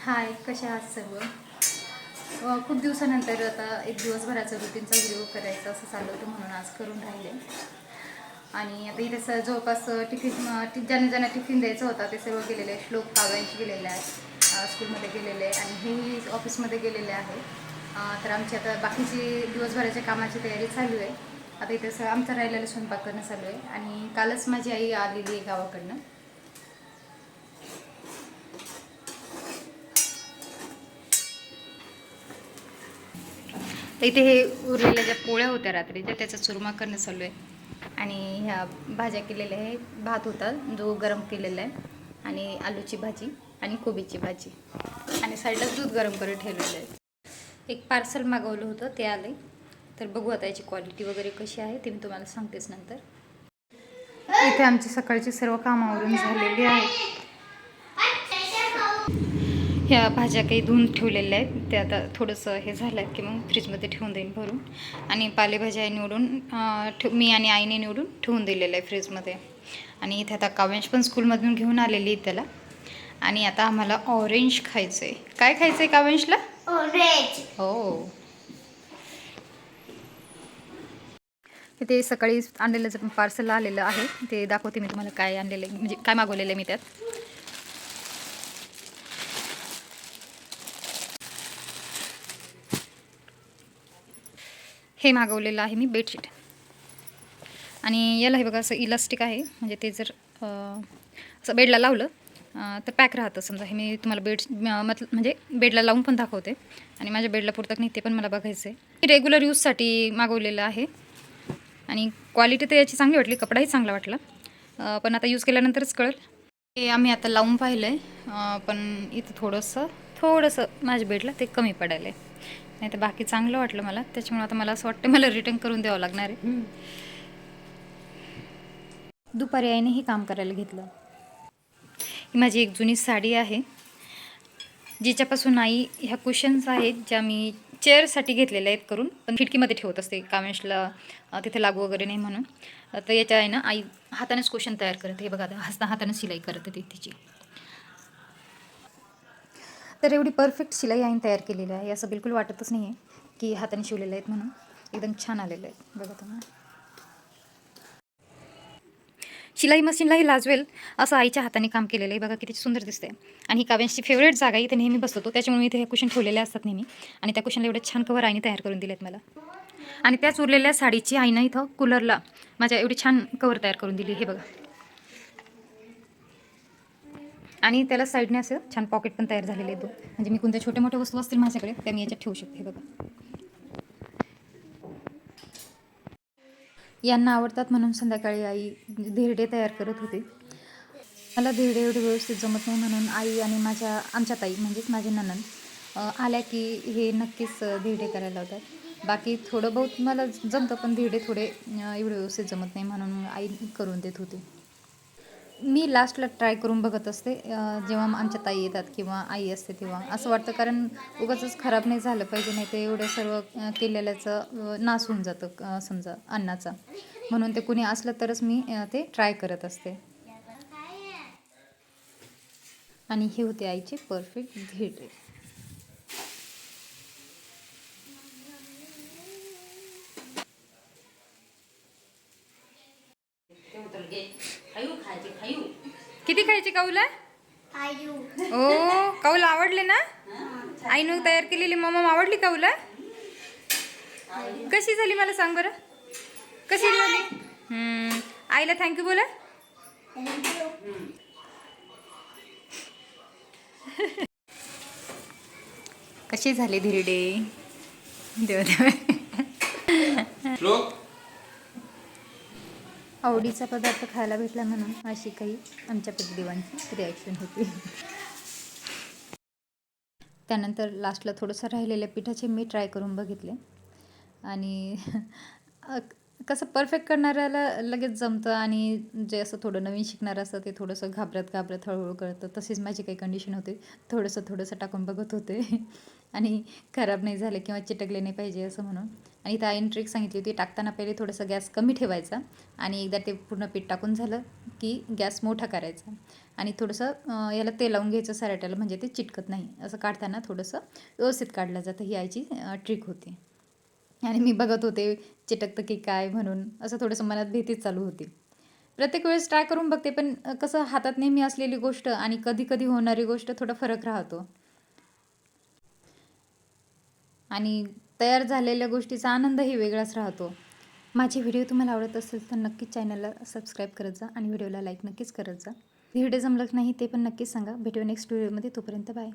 हाय, कसे आहात सर्व? खूप दिवसानंतर आता एक दिवसभराचा रुटीनचा व्हिडिओ करायचा असं चाललं होतं, म्हणून आज करून राहिले. आणि आता इथे जवळपास ज्यांना ज्यांना टिफिन द्यायचा होता ते सर्व गेलेले आहे. श्लोक काव्यांश गेलेले आहे, स्कूलमध्ये गेलेले आहे, आणि हेही ऑफिसमध्ये गेलेले आहे. तर आमची आता बाकीची दिवसभराच्या कामाची तयारी चालू आहे. आता इथे आमचा राहिलेला स्वयंपाक करणं चालू आहे. आणि कालच माझी आई आलेली आहे गावाकडनं. तर इथे हे उरलेल्या ज्या पोळ्या होत्या रात्रीच्या त्याचा चुरमा करणं चालू आहे. आणि ह्या भाज्या केलेल्या आहे. भात होता जो गरम केलेला आहे, आणि आलूची भाजी आणि कोबीची भाजी, आणि साईडला दूध गरम करून ठेवलेलं आहे. एक पार्सल मागवलं होतं ते आलं आहे. तर बघू आता याची क्वालिटी वगैरे कशी आहे ते मी तुम्हाला सांगतेच नंतर. इथे आमची सकाळची सर्व कामावरून झालेली आहे. ह्या भाज्या काही धुवून ठेवलेल्या आहेत, ते आता थोडंसं हे झालं आहे की मग फ्रीजमध्ये ठेवून देईन भरून. आणि पालेभाज्या निवडून मी आणि आईने निवडून ठेवून दिलेलं आहे फ्रीजमध्ये. आणि इथे आता काव्यांश पण स्कूलमधून घेऊन आलेली आहे त्याला. आणि आता आम्हाला ऑरेंज खायचं आहे. काय खायचं आहे काव्यांशला? ऑरेंज. हो. ते सकाळी आणलेलं पार्सल आलेलं आहे ते दाखवते मी तुम्हाला. काय आणलेलं आहे म्हणजे काय मागवलेलं आहे मी त्यात. हे मागवलेलं आहे मी बेडशीट. आणि याला हे बघा असं इलास्टिक आहे, म्हणजे ते जर असं बेडला लावलं तर पॅक राहतं. समजा हे मी तुम्हाला म्हणजे बेडला लावून पण दाखवते. आणि माझ्या बेडला पुरतक नाही ते पण मला बघायचं आहे. रेग्युलर यूजसाठी मागवलेलं आहे. आणि क्वालिटी तर याची चांगली वाटली, कपडाही चांगला वाटला, पण आता यूज केल्यानंतरच कळेल. हे आम्ही आता लावून पाहिलं आहे, पण इथं थोडंसं माझ्या बेडला ते कमी पडायला आहे. नाही तर बाकी चांगलं वाटलं मला, त्याच्यामुळे आता मला असं वाटतं मला रिटर्न करून द्यावं लागणार आहे. दुपारी आईने हे काम करायला घेतलं. ही माझी एक जुनी साडी आहे, जिच्यापासून आई ह्या कुशन्स आहेत ज्या मी चेअरसाठी घेतलेल्या आहेत करून, पण खिडकीमध्ये ठेवत असते कामेशला तिथे लागू वगैरे नाही म्हणून. तर याच्या आहे ना आई हातानेच कुशन तयार करते. हे बघा आता हाताने शिलाई करत होती तिची. तर एवढी परफेक्ट शिलाई आईने तयार केलेली आहे, असं बिलकुल वाटतच नाही आहे की हाताने शिवलेलं आहेत म्हणून. एकदम छान आलेलं आहे बघा तुम्हाला. शिलाई मशीनलाही लाजवेल असं आईच्या हाताने काम केलेलं आहे बघा, किती सुंदर दिसते. आणि ही काव्यांची फेवरेट जागा आहे, इथे नेहमी बसतो, त्याच्यामुळे मी इथे हे कुशन ठेवलेले असतात नेहमी. आणि त्या कुशनला एवढे छान कवर आईने तयार करून दिलेत मला. आणि त्याच उरलेल्या साडीची आईनं इथं कूलरला माझ्या एवढी छान कवर तयार करून दिली. हे बघा. आणि त्याला साईडने असं छान पॉकेट पण तयार झालेले आहेत, म्हणजे मी कोणत्या छोट्या मोठ्या वस्तू असतील माझ्याकडे त्या मी याच्यात ठेवू शकते. हे बघा. यांना आवडतात म्हणून संध्याकाळी आई धिरडे तयार करत होते. मला धिरडे एवढे व्यवस्थित जमत नाही, म्हणून आई आणि आमच्या ताई म्हणजेच माझे नणंद आल्या की हे नक्कीच धिरडे करायला लावतात. बाकी थोडं बहुत मला जमतं, पण धिरडे थोडे एवढे व्यवस्थित जमत नाही, म्हणून आई करून देत होती. मी लास्टला ट्राय करून बघत असते जेव्हा आमच्या ताई येतात किंवा आई असते तेव्हा. असं वाटतं कारण उगाचच खराब नाही झालं पाहिजे, नाही ते एवढं सर्व केलेल्याचं नाश होऊन जातं समजा अन्नाचा, म्हणून ते कुणी असलं तरच मी ते ट्राय करत असते. आणि हे होते आईचे परफेक्ट धिरडे. किती खायचे काऊला? ओ काऊला आवडले ना? आईनं तयार केलेली मम्मा आवडली काऊला? कशी झाली मला सांग बरं, कशी झाली? आईला थँक्यू बोला. कशी झाले धिरडे? देवा देवा. आवडीचा पदार्थ खायला भेटला म्हणून अशी काही आमच्या पतिदेवांची रिॲक्शन होती. त्यानंतर लास्टला थोडंसं राहिलेल्या पिठाचे मी ट्राय करून बघितले. आणि कसं परफेक्ट करणाऱ्याला लगेच जमतं आणि जे असं थोडं नवीन शिकणारं असतं ते थोडंसं घाबरत हळूहळू करतं. तशीच माझी काही कंडिशन होते. थोडंसं टाकून बघत होते आणि खराब नाही झाले किंवा चिटकले नाही पाहिजे असं म्हणून. आणि त्या आईने ट्रिक सांगितली होती, टाकताना पहिले थोडंसं गॅस कमी ठेवायचा आणि एकदा ते पूर्ण पीठ टाकून झालं की गॅस मोठा करायचा आणि थोडंसं याला तेल लावून घ्यायचं सराट्याला, म्हणजे ते चिटकत नाही. असं काढताना थोडंसं व्यवस्थित काढलं जातं. ही आईची ट्रिक होती. आणि मी बघत होते चिटकतं की काय म्हणून, असं थोडंसं मनात भीतीच चालू होती. प्रत्येक वेळेस ट्राय करून बघते, पण कसं हातात नेहमी असलेली गोष्ट आणि कधी होणारी गोष्ट थोडा फरक राहतो. आणि तयार झालेल्या गोष्टीचा आनंदही वेगळाच राहतो. माझे व्हिडिओ तुम्हाला आवडत असेल तर नक्कीच चॅनलला सबस्क्राईब करत जा आणि व्हिडिओला लाईक नक्कीच करत जा. व्हिडिओ जमलं नाही ते पण नक्कीच सांगा. भेटूया नेक्स्ट व्हिडिओमध्ये. तोपर्यंत बाय.